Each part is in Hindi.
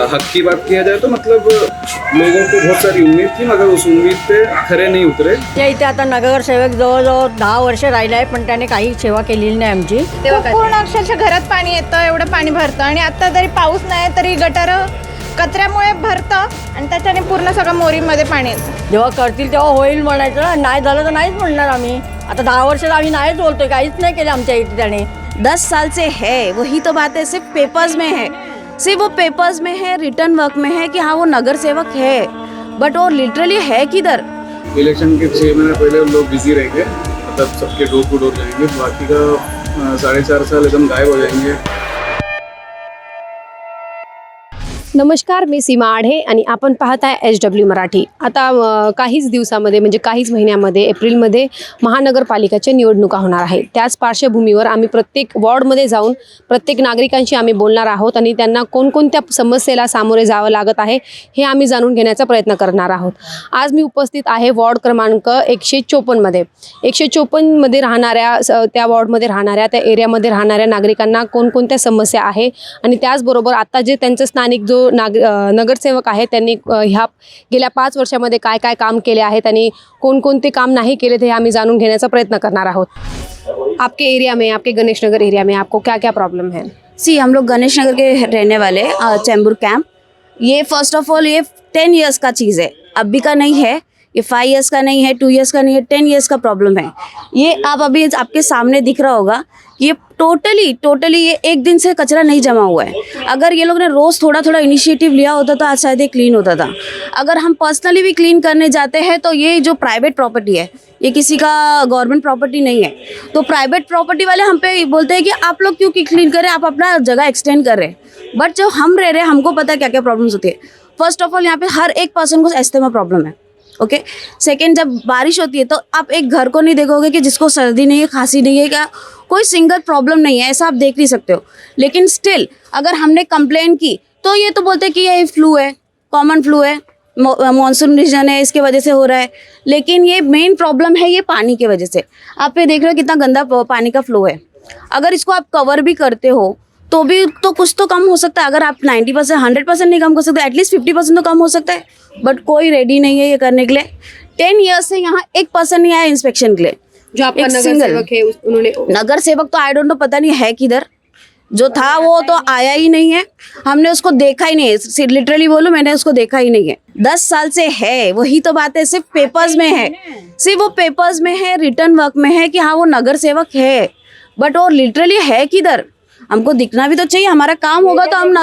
हक की बात किया जाए तो मतलब लोगों को बहुत सारी उम्मीद थी, मगर उस उम्मीद पे खरे नाही उतरे. त्या इथे आता नगरसेवक जवळजवळ 10 वर्ष राहिला आहे, पण त्याने काही सेवा केलेली नाही आमची. पूर्ण अक्षरशः घरात पाणी येतं, एवढं पाणी भरतं आणि आता जरी पाऊस नाही तरी गटार कचऱ्यामुळे भरतं आणि त्याच्याने पूर्ण सगळं मोरीमध्ये पाणी येतं. जेव्हा करतील तेव्हा होईल म्हणायचं, नाही झालं तर नाहीच म्हणणार आम्ही. आता 10 वर्ष आम्ही नाहीच बोलतोय, काहीच नाही केलं आमच्या इथे त्याने. 10 साल से है, वही तो बात है, सिर्फ पेपर्स में है, सिर्फ वो पेपर्स में है, रिटर्न वर्क में है कि हाँ वो नगर सेवक है, बट वो लिटरली है किधर. इलेक्शन के 6 महीने पहले लोग बिजी रहेंगे, मतलब सबके डोर टू डोर जाएंगे, बाकी का 4.5 साल एकदम गायब हो जाएंगे. नमस्कार, मी सीमा आढे आणि आपण पाहत आहे HW मराठी. आता काहीच दिवसामध्ये म्हणजे काहीच महिन्यामध्ये एप्रिलमध्ये महानगरपालिकेच्या निवडणुका होणार आहे. त्याच पार्श्वभूमीवर आम्ही प्रत्येक वॉर्डमध्ये जाऊन प्रत्येक नागरिकांशी आम्ही बोलणार आहोत आणि त्यांना कोणकोणत्या समस्येला सामोरे जावं लागत आहे हे आम्ही जाणून घेण्याचा प्रयत्न करणार आहोत. आज मी उपस्थित आहे वॉर्ड क्रमांक 154 मध्ये. 154 मध्ये राहणाऱ्या त्या वॉर्डमध्ये राहणाऱ्या त्या एरियामध्ये राहणाऱ्या नागरिकांना कोणकोणत्या समस्या आहे आणि त्याचबरोबर आता जे त्यांचं स्थानिक जो नगरसेवक आहे त्यांनी ह्या गेल्या 5 वर्षामध्ये काय काय काम केले आहे, त्यांनी कोणकोणते काम नहीं केले थे आम्ही जाणून घेण्याचा प्रयत्न करणार आहोत. आपके एरिया में, आपके गणेश नगर एरिया में आपको क्या क्या प्रॉब्लम है? सी हम लोग गणेश नगर के रहने वाले, चैम्बूर कैंप. ये फर्स्ट ऑफ ऑल ये 10 इयर्स का चीज़ है, अभी का नहीं है, ये 5 इयर्स का नहीं है, 2 इयर्स का नहीं है, 10 इयर्स का प्रॉब्लम है. ये आप अभी आपके सामने दिख रहा होगा, ये टोटली ये एक दिन से कचरा नहीं जमा हुआ है. अगर ये लोग ने रोज़ थोड़ा थोड़ा इनिशिएटिव लिया होता तो आज शायद ये क्लीन होता था. अगर हम पर्सनली भी क्लीन करने जाते हैं तो ये जो प्राइवेट प्रॉपर्टी है, ये किसी का गवर्नमेंट प्रॉपर्टी नहीं है, तो प्राइवेट प्रॉपर्टी वाले हम पे बोलते हैं कि आप लोग क्यों क्लीन करें, आप अपना जगह एक्सटेंड कर रहे हैं. बट जो हम रह रहे हैं हमको पता है क्या क्या प्रॉब्लम्स होती है. फर्स्ट ऑफ ऑल यहाँ पे हर एक पर्सन को अस्थमा प्रॉब्लम है. ओके. सेकेंड, जब बारिश होती है तो आप एक घर को नहीं देखोगे कि जिसको सर्दी नहीं है, खांसी नहीं है, क्या कोई सिंगल प्रॉब्लम नहीं है, ऐसा आप देख नहीं सकते हो. लेकिन स्टिल अगर हमने कंप्लेन की तो ये तो बोलते हैं कि ये फ्लू है, कॉमन फ्लू है, मॉनसून रीजन है, इसके वजह से हो रहा है. लेकिन ये मेन प्रॉब्लम है ये पानी की वजह से. आप ये देख रहे हो कितना गंदा पानी का फ्लो है. अगर इसको आप कवर भी करते हो तो भी तो कुछ तो कम हो सकता है. अगर आप 90% 100% नहीं कम कर सकते, एटलीस्ट 50% तो कम हो सकता है. बट कोई रेडी नहीं है ये करने के लिए. 10 ईयर्स से यहाँ एक पर्सन नहीं आया इंस्पेक्शन के लिए. जो आपका नगर सेवक है उन्होंने, नगर सेवक तो आई डोंट नो, पता नहीं है किधर. जो था वो तो आया ही नहीं है, हमने उसको देखा ही नहीं है. लिटरली बोलूं, मैंने उसको देखा ही नहीं है. 10 साल से है, वही तो बात है, सिर्फ पेपर्स में है, सिर्फ वो पेपर्स में है, रिटर्न वर्क में है कि हाँ वो नगर सेवक है, बट वो लिटरली है किधर. हमको दिखना भी तो चाहिए, हमारा काम होगा तो हम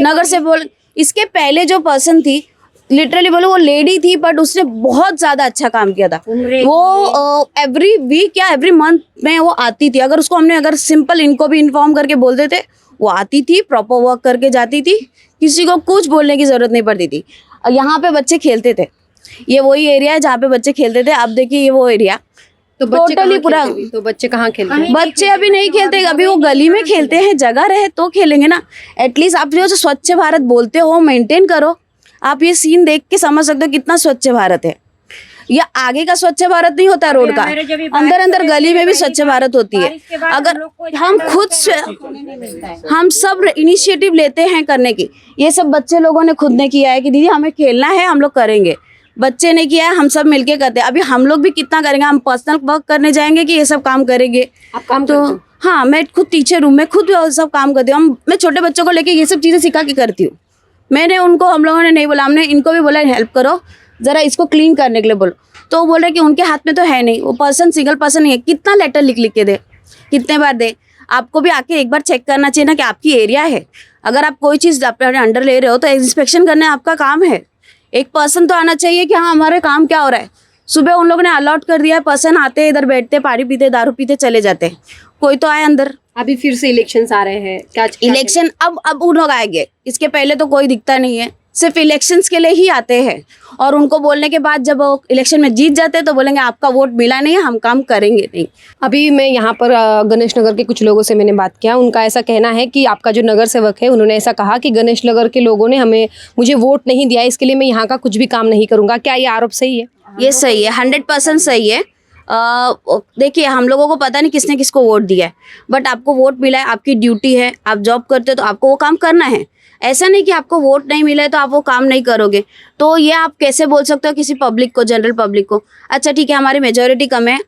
नगर से बोल. इसके पहले जो पर्सन थी, लिटरली बोलो वो लेडी थी, बट उसने बहुत ज़्यादा अच्छा काम किया था. वो एवरी वीक या एवरी मंथ में वो आती थी. अगर उसको हमने अगर सिंपल इनको भी इन्फॉर्म करके बोल देते, वो आती थी, प्रॉपर वर्क करके जाती थी, किसी को कुछ बोलने की ज़रूरत नहीं पड़ती थी. यहाँ पे बच्चे खेलते थे, ये वही एरिया है जहाँ पे बच्चे खेलते थे. अब देखिए ये वो एरिया तो बच्चे टोटली पूरा. तो बच्चे कहाँ खेलते हैं? बच्चे अभी नहीं खेलते, अभी वो गली में खेलते हैं. जगह रहे तो खेलेंगे ना. एटलीस्ट आप जो स्वच्छ भारत बोलते हो मेंटेन करो. आप ये सीन देख के समझ सकते हो कितना स्वच्छ भारत है. ये आगे का स्वच्छ भारत नहीं होता रोड का, अंदर अंदर गली में भी स्वच्छ भारत होती है. अगर हम खुद हम सब इनिशिएटिव लेते हैं करने की. ये सब बच्चे लोगों ने खुद ने किया है कि दीदी हमें खेलना है, हम लोग करेंगे. बच्चे ने किया है, हम सब मिलके करते हैं. अभी हम लोग भी कितना करेंगे, हम पर्सनल वर्क करने जाएंगे कि ये सब काम करेंगे. आप काम तो करते हो? हाँ, मैं खुद टीचर हूँ, मैं खुद सब काम करती हूँ. मैं छोटे बच्चों को लेके ये सब चीज़ें सिखा के करती हूँ. मैंने उनको, हम लोगों ने नहीं बोला, हमने इनको भी बोला हेल्प करो ज़रा इसको क्लीन करने के लिए बोलो. तो वो बोल रहे कि उनके हाथ में तो है नहीं, वो पर्सन सिंगल पर्सन नहीं है. कितना लेटर लिख के दे, कितने बार दे. आपको भी आके एक बार चेक करना चाहिए ना कि आपकी एरिया है. अगर आप कोई चीज़ अपने अंडर ले रहे हो तो इंस्पेक्शन करना आपका काम है. एक पर्सन तो आना चाहिए कि हाँ हमारे काम क्या हो रहा है. सुबह उन लोगों ने अलॉट कर दिया है, पर्सन आते इधर बैठते, पानी पीते, दारू पीते, चले जाते. कोई तो आए अंदर. अभी फिर से इलेक्शंस आ रहे हैं, क्या इलेक्शन अब उन लोग आएंगे. इसके पहले तो कोई दिखता नहीं है, सिर्फ इलेक्शंस के लिए ही आते हैं. और उनको बोलने के बाद जब वो इलेक्शन में जीत जाते हैं तो बोलेंगे आपका वोट मिला नहीं है, हम काम करेंगे नहीं. अभी मैं यहाँ पर गणेश नगर के कुछ लोगों से मैंने बात किया. उनका ऐसा कहना है कि आपका जो नगर सेवक है उन्होंने ऐसा कहा कि गणेश नगर के लोगों ने मुझे वोट नहीं दिया, इसके लिए मैं यहाँ का कुछ भी काम नहीं करूँगा. क्या ये आरोप सही है? ये सही है, 100% सही है. देखिए हम लोगों को पता नहीं किसने किसको वोट दिया है, बट आपको वोट मिला है, आपकी ड्यूटी है, आप जॉब करते हो तो आपको वो काम करना है। ऐसा नहीं कि आपको वोट नहीं मिला है तो आप वो काम नहीं करोगे। तो ये आप कैसे बोल सकते हो किसी पब्लिक को, जनरल पब्लिक को? अच्छा ठीक है, हमारी मेजोरिटी कम है,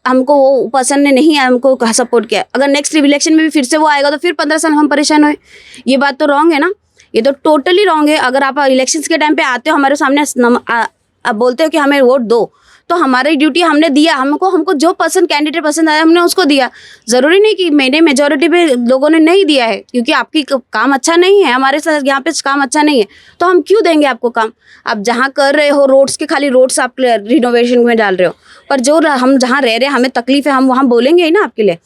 हमको वो पसंद नहीं है, हमको सपोर्ट किया, अगर नेक्स्ट इलेक्शन में भी फिर से वो आएगा तो फिर 15 साल हम परेशान हुए। ये बात तो रॉन्ग है ना, ये तो टोटली रॉन्ग है। अगर आप इलेक्शंस के टाइम पे आते हो हमारे सामने आप बोलते हो कि हमें वोट दो, तो हमारी ड्यूटी हमने दिया, हमको जो पसंद कैंडिडेट पसंद आया हमने उसको दिया। ज़रूरी नहीं कि मैंने मेजॉरिटी पे लोगों ने नहीं दिया है, क्योंकि आपकी काम अच्छा नहीं है, हमारे साथ यहाँ पे काम अच्छा नहीं है तो हम क्यों देंगे आपको काम? आप जहाँ कर रहे हो रोड्स के, खाली रोड्स आप रिनोवेशन में डाल रहे हो, पर जो हम जहाँ रह रहे हैं हमें तकलीफ है, हम वहाँ बोलेंगे ही ना आपके लिए।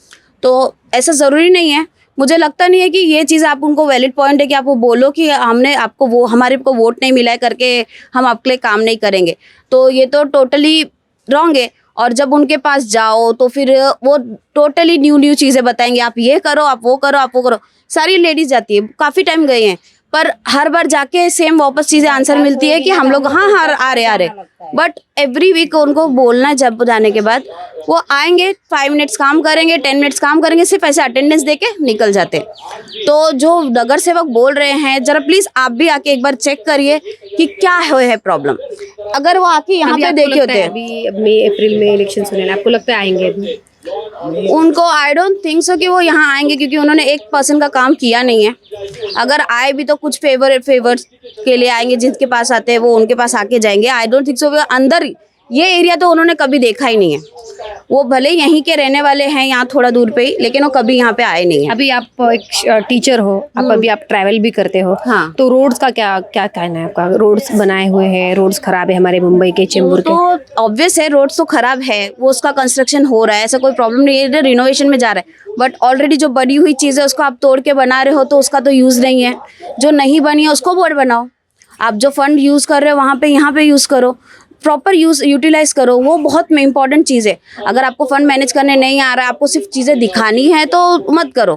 तो ऐसा ज़रूरी नहीं है। मुझे लगता नहीं है कि ये चीज़ आप उनको वैलिड पॉइंट है कि आप वो बोलो कि हमने आपको वो हमारे को वोट नहीं मिला है करके हम आपके लिए काम नहीं करेंगे। तो ये तो टोटली रॉन्ग है। और जब उनके पास जाओ तो फिर वो टोटली न्यू चीज़ें बताएंगे, आप ये करो, आप वो करो, आप वो करो। सारी लेडीज़ जाती है, काफ़ी टाइम गए हैं, पर हर बार जाके सेम वापस चीज़ें आंसर मिलती है कि हम लोग हाँ आ रहे। बट एवरी वीक उनको बोलना है, जब जाने के बाद वो आएंगे, 5 मिनट्स काम करेंगे, 10 मिनट्स काम करेंगे, सिर्फ ऐसे अटेंडेंस देके निकल जाते। तो जो नगर सेवक बोल रहे हैं, जरा प्लीज़ आप भी आके एक बार चेक करिए कि क्या है प्रॉब्लम। अगर वो आके यहाँ पे देखे होते हैं, अभी मई अप्रैल में इलेक्शन होने, आपको लगता है आएंगे अभी? उनको आई डोंट थिंक सो कि वो यहाँ आएंगे, क्योंकि उन्होंने 1% का काम किया नहीं है। अगर आए भी तो कुछ फेवर्स के लिए आएंगे, जिनके पास आते हैं वो उनके पास आके जाएंगे। आई डोंट थिंक सो वो अंदर ये एरिया तो उन्होंने कभी देखा ही नहीं है। वो भले यहीं के रहने वाले हैं, यहाँ थोड़ा दूर पे ही, लेकिन वो कभी यहाँ पे आए नहीं है। अभी आप एक टीचर हो, आप अभी आप ट्रैवल भी करते हो, हाँ। तो रोड्स का क्या क्या कहना है आपका? रोड्स बनाए हुए हैं, रोड्स खराब है हमारे मुंबई के, चेंबूर के। तो ऑब्वियस है रोड्स तो खराब है, वो उसका कंस्ट्रक्शन हो रहा है, ऐसा कोई प्रॉब्लम नहीं है, रिनोवेशन में जा रहा है। बट ऑलरेडी जो बनी हुई चीज़ है उसको आप तोड़ के बना रहे हो तो उसका तो यूज़ नहीं है। जो नहीं बनी है उसको बोर्ड बनाओ। आप जो फंड यूज़ कर रहे हो वहाँ पे यहाँ पे यूज़ करो, प्रॉपर यूटिलाइज करो, वो बहुत इंपॉर्टेंट चीज़ है। अगर आपको फंड मैनेज करने नहीं आ रहा है, आपको सिर्फ चीज़ें दिखानी है तो मत करो,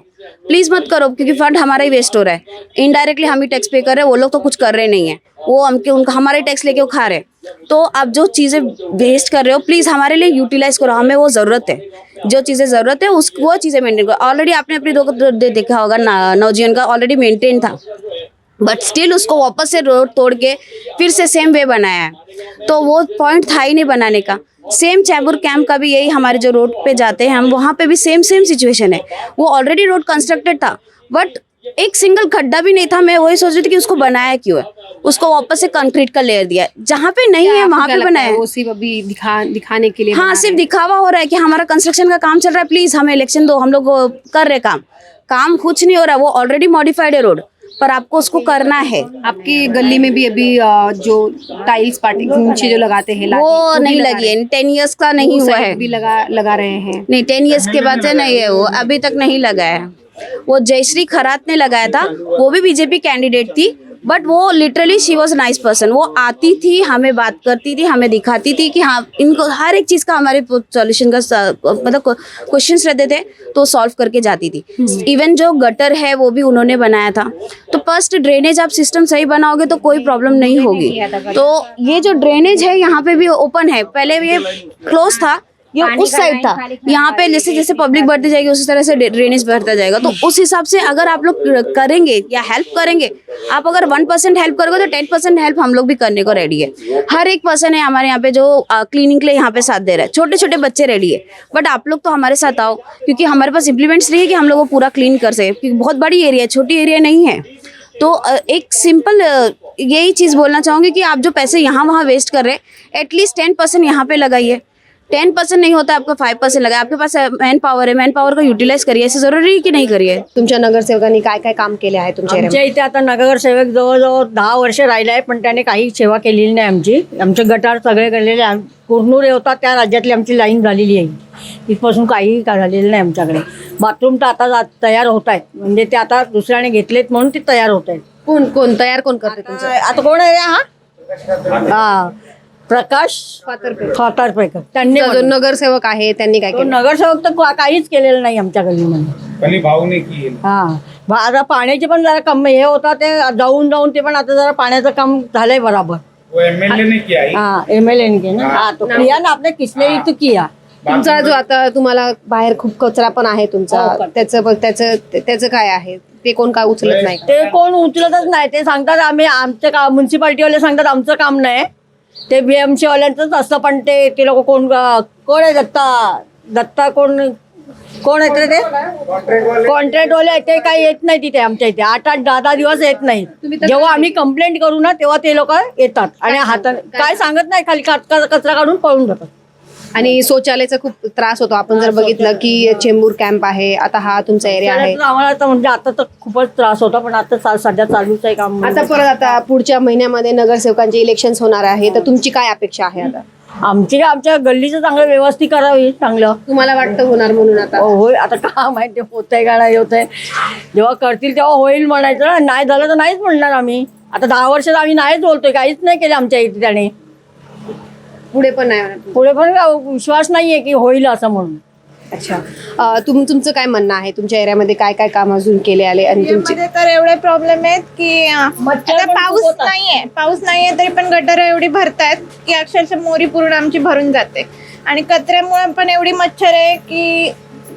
प्लीज़ मत करो, क्योंकि फंड हमारा ही वेस्ट हो रहा है। इनडायरेक्टली हम ही टैक्स पे कर रहे हैं, वो लोग तो कुछ कर रहे नहीं है, वो उनका हमारे टैक्स लेके वो खा रहे हैं। तो आप जो चीज़ें वेस्ट कर रहे हो प्लीज़ हमारे लिए यूटिलाइज करो, हमें वो ज़रूरत है। जो चीज़ें ज़रूरत है वो चीज़ें मेंटेन करो। ऑलरेडी आपने अपनी देखा होगा नवजीवन का ऑलरेडी मेंटेन था, बट स्टिल उसको वापस से रोड तोड़ के फिर से सेम वे बनाया है, तो वो पॉइंट था ही नहीं बनाने का। सेम चैम्बूर कैंप का भी यही, हमारे जो रोड पे जाते हैं हम वहाँ पे भी सेम सिचुएशन है। वो ऑलरेडी रोड कंस्ट्रक्टेड था, बट एक सिंगल खड्डा भी नहीं था। मैं वही सोच रही थी कि उसको बनाया क्यों है, उसको वापस से कंक्रीट का लेयर दिया, जहाँ पे नहीं है वहाँ पे बनाया है। वो सिर्फ अभी दिखाने के लिए हाँ, सिर्फ दिखावा हो रहा है कि हमारा कंस्ट्रक्शन का काम चल रहा है, प्लीज हमें इलेक्शन दो, हम लोग कर रहे काम कुछ नहीं हो रहा है। वो ऑलरेडी मॉडिफाइड है रोड, पर आपको उसको करना है। आपकी गली में भी अभी जो टाइल्स पार्टी नीचे जो लगाते हैं वो नहीं लगी है, 10 इयर्स का नहीं हुआ है, भी लगा रहे हैं। नहीं 10 इयर्स के बाद से नहीं है, वो अभी तक नहीं लगा है। वो जयश्री खरात ने लगाया था, वो भी बीजेपी कैंडिडेट थी, बट वो literally she was nice person. वो आती थी, हमें बात करती थी, हमें दिखाती थी कि हाँ इनको हर एक चीज़ का हमारे सॉल्यूशन का मतलब क्वेश्चंस रहते थे तो सॉल्व करके जाती थी। इवन जो गटर है वो भी उन्होंने बनाया था। तो फर्स्ट ड्रेनेज आप सिस्टम सही बनाओगे तो कोई प्रॉब्लम नहीं होगी। तो ये जो ड्रेनेज है यहाँ पे भी ओपन है, पहले ये क्लोज था, ये उस साइड था। यहाँ पे जैसे जैसे पब्लिक बढ़ती जाएगी उसी तरह से ड्रेनेज बढ़ता जाएगा। तो उस हिसाब से अगर आप लोग करेंगे या हेल्प करेंगे, आप अगर 1% हेल्प करोगे तो 10% हेल्प हम लोग भी करने को रेडी है। हर एक पर्सन है हमारे यहाँ पे जो क्लीनिंग के लिए यहाँ पे साथ दे रहा है, छोटे छोटे बच्चे रेडी है। बट आप लोग तो हमारे साथ आओ, क्योंकि हमारे पास इम्प्लीमेंट्स नहीं है कि हम लोग वो पूरा क्लीन कर सके, क्योंकि बहुत बड़ी एरिया है, छोटी एरिया नहीं है। तो एक सिंपल यही चीज़ बोलना चाहूँगी कि आप जो पैसे यहाँ वहाँ वेस्ट कर रहे हैं, एटलीस्ट 10% यहाँ पे लगाइए। 10% नहीं होता आपका 5% लगा, आपके पास मैन पावर है, मैन पावर का युटिलाइज करिए। ऐसे जरुरी आहे की नाही करिए। तुमच्या नगरसेवकांनी काय काय काम केले आहे तुमच्या आमच्या इथे आता नगरसेवक जवळजवळ 10 वर्ष राहिले आहे, पण त्याने काही सेवा केलेली नाही आमची। आमचे गटार सगळे केलेले, कुरनूर होता त्या राज्यातली आमची लाईन झालेली आहे, इथपासून काही झालेलं नाही आमच्याकडे। बाथरूम तर आता तयार होत आहेत, म्हणजे ते आता दुसऱ्याने घेतलेत म्हणून ते तयार होत आहेत। कोण तयार कोण करते तुमचं? आता कोण आहे हा प्रकाश फातर्पेकर, त्यांनी जो नगरसेवक आहे त्यांनी काय तो केलं? नगरसेवक तर काहीच केलेलं नाही आमच्या गल्लीमध्ये। भावने की हा आता पाण्याचे पण जरा कम हे होता, ते जाऊन ते पण आता जरा पाण्याचं काम झालंय बराबर। वो एमएलए ने किया है। हाँ एमएलए ने किया ना, हाँ तो किया ना, आपने किसने ही तो किया, तुमचा जो आता तुम्हाला बाहेर खूप कचरा पण आहे तुमचा, हो, पण. त्याचं काय आहे ते कोण काय उचलत नाही का? ते कोण उचलतच नाही. ते सांगतात आम्ही आमचं काम, म्युन्सिपाल्टीवाले सांगतात आमचं काम नाही, ते BMC वाल्यांचंच असतं. पण ते लोक कोण आहे? दत्ता कोण आहे ते कॉन्ट्रॅक्टवाले आहेत, ते काही येत नाही तिथे आमच्या इथे. 8-8, 10-10 दिवस येत नाही. जेव्हा आम्ही कंप्लेंट करू ना तेव्हा ते लोक येतात आणि हातात काय सांगत नाही, खाली कचरा काढून पळून जातात. आणि शौचालयाचा खूप त्रास होतो. आपण जर बघितलं की चेंबूर कॅम्प आहे, आता हा तुमचा एरिया आहे. आम्हाला तर म्हणजे आता तर खूपच त्रास होता, पण आता सध्या चालूच आहे काम. आता परत आता पुढच्या महिन्यामध्ये नगरसेवकांचे इलेक्शन्स होणार आहे, तर तुमची काय अपेक्षा आहे? आता आमच्या गल्लीचं चांगलं व्यवस्थित करावी. चांगलं तुम्हाला वाटतं होणार म्हणून? आता होय, आता का माहिती होतंय का नाही होतंय. जेव्हा करतील तेव्हा होईल म्हणायचं ना, नाही झालं तर नाहीच म्हणणार आम्ही. आता 10 वर्षात आम्ही नाहीच बोलतोय, काहीच नाही केलं आमच्या इथे त्याने. पुढे पण नाही होणार? पुढे पण विश्वास नाहीये की होईल असं म्हणून. अच्छा, तुमचं काय म्हणणं आहे? तुमच्या एरियामध्ये काय काय काम अजून केले आले? आणि तुमची मध्ये तर एवढे प्रॉब्लेम आहेत की मच्छर आता पण खूप पाऊस नाहीये तरी पण गटर एवढी भरतायत की अक्षरशः मोरी पूर्ण आमची भरून जाते. आणि कचऱ्यामुळे पण एवढी मच्छर आहे की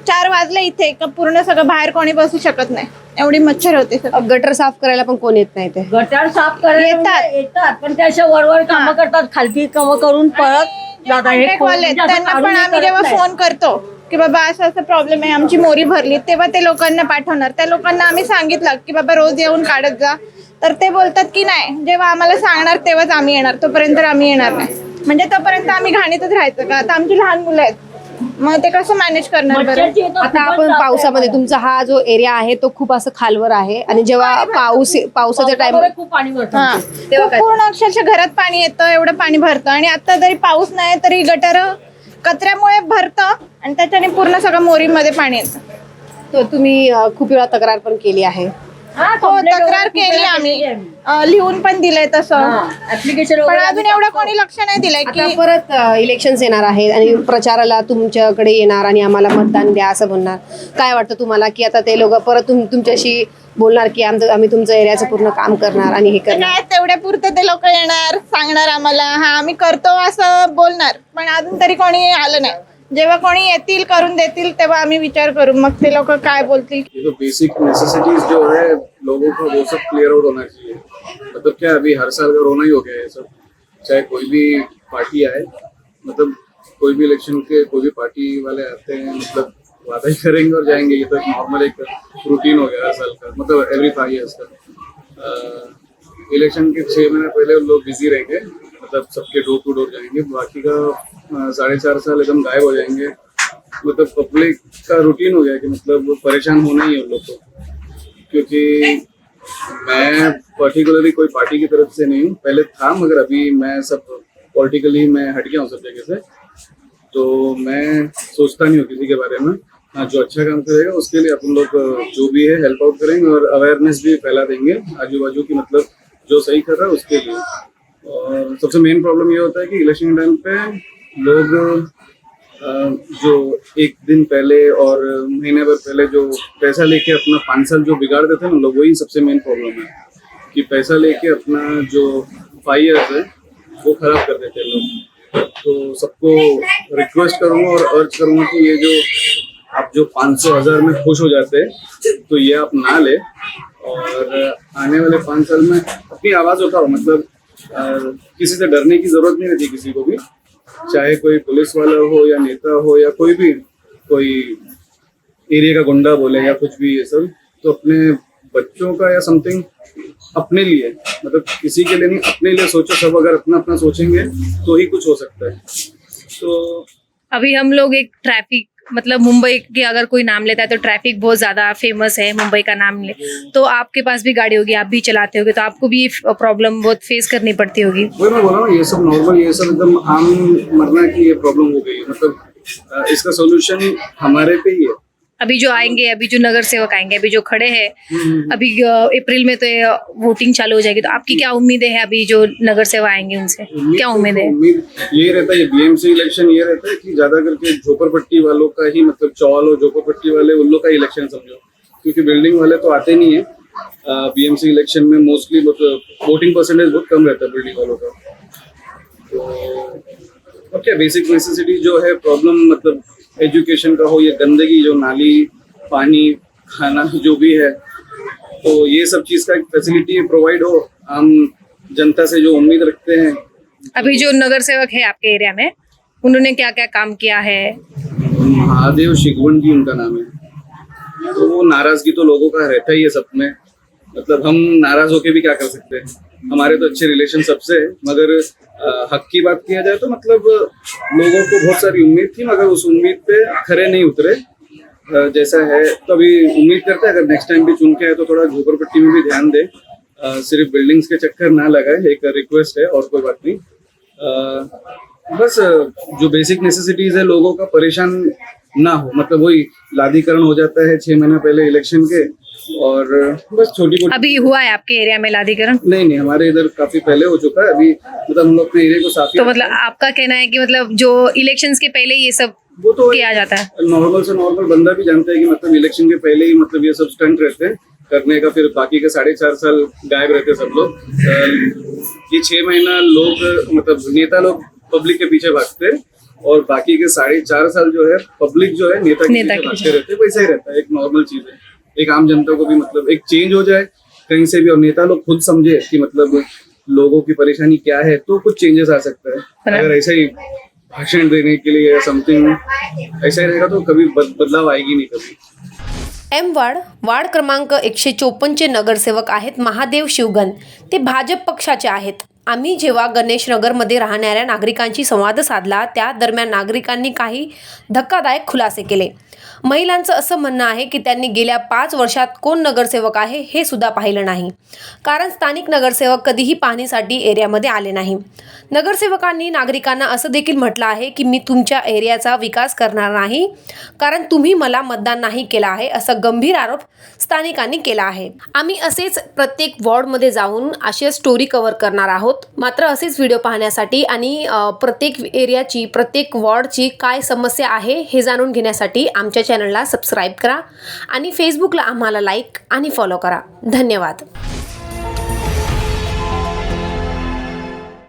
4 वाजले इथे का पूर्ण सगळं बाहेर कोणी बसू शकत नाही, एवढी मच्छर होते. गटर साफ करायला पण कोण येत नाही? ते गटार साफ करायला येतात पण ते अशा वरवर कामं करतात, खालती कामं करून पळत जातात. हे कॉन्ट्रॅक्टवाले त्यांना पण आम्ही जेव्हा फोन करतो की बाबा असं असं प्रॉब्लेम आहे, आमची मोरी भरली, तेव्हा ते लोकांना पाठवणार. त्या लोकांना आम्ही सांगितलं की बाबा रोज येऊन काढत जा, तर ते बोलतात की नाही, जेव्हा आम्हाला सांगणार तेव्हाच आम्ही येणार, तोपर्यंत आम्ही येणार नाही. म्हणजे तोपर्यंत आम्ही घाणीतच राहायचं का? आता आमची लहान मुलं आहेत, मग ते कसं मॅनेज करणार बरं? आता आपण पावसामध्ये, तुमचा हा जो एरिया आहे तो खूप असं खालवर आहे, आणि जेव्हा पावसाच्या टाइम खूप पाणी भरतं. हा, पूर्ण अक्षरशः घरात पाणी येतं, एवढं पाणी भरतं. आणि आता जरी पाऊस नाही तरी गटर कचऱ्यामुळे भरतं आणि त्याच्याने पूर्ण सगळं मोरीमध्ये पाणी येतं. तर तुम्ही खूप वेळा तक्रार पण केली आहे? हो, तक्रार केली आम्ही, लिहून पण दिलंय तसं, ऍप्लिकेशन. पण अजून एवढं कोणी लक्ष नाही दिलंय आता की परत इलेक्शन्स येणार आहेत आणि प्रचाराला तुमच्याकडे येणार आणि आम्हाला मतदान द्या असं म्हणणार. काय वाटतं तुम्हाला की आता ते लोक परत तुमच्याशी बोलणार की आम्ही तुमचं एरियाचं पूर्ण काम करणार आणि हे करणार? नाही, तेवढ्या पुरतं ते लोक येणार, सांगणार आम्हाला हा आम्ही करतो असं बोलणार, पण अजून तरी कोणी आलं नाही. जेव्हा कोणी येतील, करून देतील, तेव्हा आम्ही विचार करू, मग ते लोक काय बोलतील. ये तो बेसिक नेसेसिटीज जो है लोगों का वो सब क्लियर आउट होना चाहिए. मतलब क्या अभी हर साल का रोना ही हो गया है सब, चाहे कोई भी पार्टी आए, मतलब कोई भी इलेक्शन के कोई भी पार्टी वाले आते हैं, मतलब वादा ही करेंगे और जाएंगे. ये तो एक नॉर्मल एक रूटीन हो गया हर साल का, मतलब एवरी 5 years का. इलेक्शन के 6 महीने पहले लोग बिजी रहेंगे, मतलब सबके डोर टू डोर जाएंगे. बाकी का 4.5 साल एकदम गायब हो जाएंगे. मतलब पब्लिक का रूटीन हो गया कि मतलब परेशान होना ही है उन लोग को. क्योंकि मैं पर्टिकुलरली कोई पार्टी की तरफ से नहीं हूँ, पहले था, मगर अभी मैं सब पॉलिटिकली मैं हट गया हूँ सब जगह से. तो मैं सोचता नहीं हूँ किसी के बारे में. हाँ, जो अच्छा काम करेगा उसके लिए अपन लोग जो भी है हेल्प आउट करेंगे और अवेयरनेस भी फैला देंगे आजू बाजू की, मतलब जो सही कर रहा है उसके लिए. और सबसे मेन प्रॉब्लम ये होता है कि इलेक्शन टाइम पे लोग जो 1 दिन पहले और महीने भर पहले जो पैसा लेके अपना 5 साल जो बिगाड़ देते हैं ना लोग, वही सबसे मेन प्रॉब्लम है कि पैसा लेके अपना जो 5 years है वो खराब कर देते हैं लोग. तो सबको रिक्वेस्ट करूंगा और अर्ज करूंगा कि ये जो आप जो 500,000 में खुश हो जाते हैं तो ये आप ना ले, और आने वाले 5 साल में अपनी आवाज़ उठाओ. मतलब किसी से डरने की जरूरत नहीं रहती किसी को भी, चाहे कोई पुलिस वाला हो या नेता हो या कोई भी, कोई एरिया का गुंडा बोले या कुछ भी, ये सब तो अपने बच्चों का या समथिंग अपने लिए, मतलब किसी के लिए नहीं, अपने लिए सोचो. सब अगर अपना अपना सोचेंगे तो ही कुछ हो सकता है. तो अभी हम लोग एक ट्रैफिक, मतलब मुंबई के अगर कोई नाम लेता है तो ट्रैफिक बहुत ज़्यादा फेमस है, मुंबई का नाम ले, तो आपके पास भी गाड़ी होगी, आप भी चलाते होगे, तो आपको भी प्रॉब्लम बहुत फेस करनी पड़ती होगी. वही मैं बोल रहा हूँ, ये सब नॉर्मल, ये सब एकदम आम मरना की ये प्रॉब्लम हो गई है. मतलब इसका सोल्यूशन हमारे पे ही है. अभी जो आएंगे, अभी जो नगर सेवक आएंगे, अभी जो खड़े हैं, अभी अप्रैल में तो वोटिंग चालू हो जाएगी, तो आपकी क्या उम्मीद है अभी जो नगर सेवक आएंगे उनसे क्या उम्मीद है? उम्मीद ये रहता है, ये BMC इलेक्शन ये रहता है कि ज्यादा करके झोपड़पट्टी वालों का ही, मतलब चौल और झोपड़पट्टी वाले उन लोग का इलेक्शन समझो, क्योंकि बिल्डिंग वाले तो आते नहीं है. BMC इलेक्शन में मोस्टली वोटिंग परसेंटेज बहुत कम रहता है बिल्डिंग वालों का. तो और क्या बेसिक नेसेसिटी जो है प्रॉब्लम, मतलब एजुकेशन का हो, ये गंदगी जो नाली, पानी, खाना जो भी है, तो ये सब चीज़ का फैसिलिटी प्रोवाइड हो, आम जनता से जो उम्मीद रखते हैं। अभी जो नगर सेवक है आपके एरिया में, उन्होंने क्या क्या काम किया है? महादेव शिगवन जी उनका नाम है। तो वो नाराजगी तो लोगों का रहता ही है सब में, मतलब हम नाराज होके भी क्या कर सकते हैं, हमारे तो अच्छे रिलेशन सबसे है, मगर हक की बात किया जाए तो मतलब लोगों को बहुत सारी उम्मीद थी, मगर उस उम्मीद पे खरे नहीं उतरे। जैसा है तो अभी उम्मीद करते हैं अगर नेक्स्ट टाइम भी चुन के आए तो थोड़ा झोपड़पट्टी में भी ध्यान दे, सिर्फ बिल्डिंग्स के चक्कर ना लगाए, एक रिक्वेस्ट है और कोई बात नहीं। बस जो बेसिक नेसेसिटीज है लोगों का परेशान ना हो, मतलब वही लादीकरण हो जाता है 6 महीना पहले इलेक्शन के, और बस छोटी मोटी। अभी हुआ है आपके एरिया में लादीकरण? नहीं, हमारे इधर काफी पहले हो चुका है, अभी मतलब हम लोग अपने एरिया को साफ। तो मतलब आपका कहना है कि मतलब जो इलेक्शंस के पहले ये सब वो तो किया जाता है? नॉर्मल से नॉर्मल बंदा भी जानता है कि मतलब इलेक्शन के पहले ही मतलब ये सब स्टंट रहते हैं करने का, फिर बाकी के 4.5 साल गायब रहते सब लोग। ये 6 महीना लोग मतलब नेता लोग पब्लिक के पीछे भागते हैं, और बाकी के 4.5 साल जो है पब्लिक जो है नेता के पीछे भागते रहते हैं। वैसा ही रहता है, एक नॉर्मल चीज है। एक आम जनता को भी मतलब एक चेंज हो जाए कहीं से भी, और नेता लोग खुद समझे कि मतलब लोगों की परेशानी क्या है, तो कुछ चेंजेस आ सकता है। अगर ऐसा ही भाषण देने के लिए समथिंग ऐसा ही रहेगा तो कभी बदलाव आएगी नहीं कभी। एम वार्ड क्रमांक 154चे नगरसेवक आहेत महादेव शिवगन. ते भाजप पक्षाचे आहेत. आम्ही जेव्हा गणेश नगरमध्ये राहणाऱ्या नागरिकांशी संवाद साधला त्या दरम्यान नागरिकांनी काही धक्कादायक खुलासे केले. महिलांचं असं म्हणणं आहे की त्यांनी गेल्या 5 वर्षात कोण नगरसेवक आहे हे सुद्धा पाहिलं नाही, कारण स्थानिक नगरसेवक कधीही पाहणीसाठी एरियामध्ये आले नाही. नगरसेवकांनी नागरिकांना असं देखील म्हटलं आहे की मी तुमच्या एरियाचा विकास करणार नाही, कारण तुम्ही मला मतदान नाही केलं आहे, असं गंभीर आरोप स्थानिकांनी केला आहे. आम्ही असेच प्रत्येक वॉर्डमध्ये जाऊन असे स्टोरी कव्हर करणार आहोत. मात्र असेच व्हिडिओ पाहण्यासाठी आणि प्रत्येक एरियाची, प्रत्येक वॉर्डची काय समस्या आहे हे जाणून घेण्यासाठी आमच्या चॅनलला सबस्क्राईब करा आणि फेसबुकला आम्हाला लाईक आणि फॉलो करा. धन्यवाद.